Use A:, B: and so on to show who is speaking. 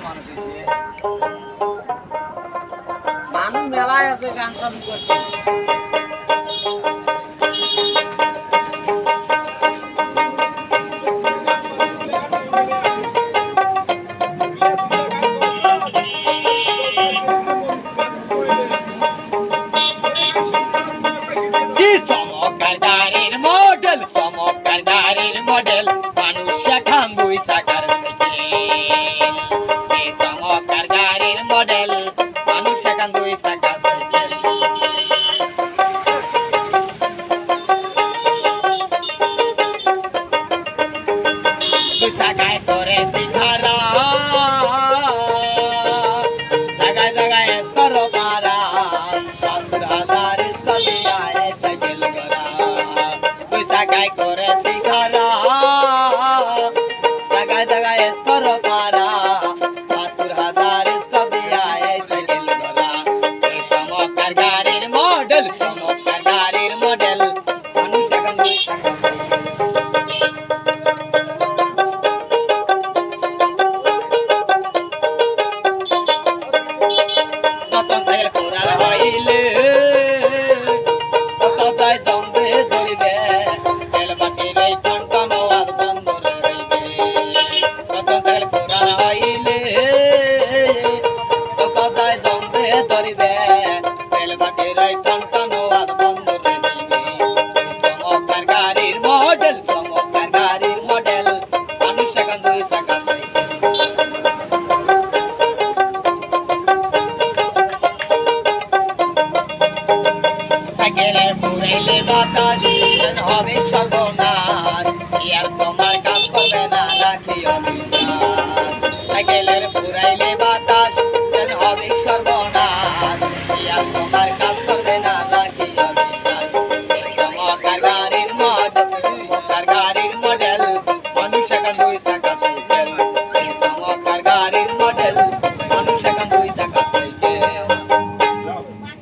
A: মানুষ মেলায় আছে গান চালু করছে
B: চমৎকার গাড়ির মডেল মানুষ এখন দুই চাকার সাইকেল চমৎকার গাড়ির মডেল মানুষ এখন দুই চাকার সাইকেল দুই চাকায় করে শিখারা জায়গায় জায়গায় করো পারা ৭০,০০০ স্কলিয়ায় সাইকেল করা দুই চাকায় করে শিখারা জায়গায় জায়গায় করো পারা ৭০,০০০ স্কলিয়ায় সাইকেল করা চমৎকার গাড়ির মডেল চমৎকার গাড়ির মডেল মানুষ এখন দুই চাকা নতুন সাইকেল কোরাল হইলে কোথায় জঙ্গে ধরিবে তেল বাটির এই টনটন আওয়াজ বন্ধ রইবে নতুন সাইকেল কোরাল হইলে কোথায় জঙ্গে ধরিবে তেল বাটির এই টনটন আওয়াজ বন্ধ রইবে চমৎকার গাড়ির মডেল চমৎকার গাড়ির মডেল মানুষ এখন দুই চাকা সাইকেল সাইকেলে ঘুরাইলে বাতাস হবে সর্বনাশ আর তোমার কাজ করবে না রাখি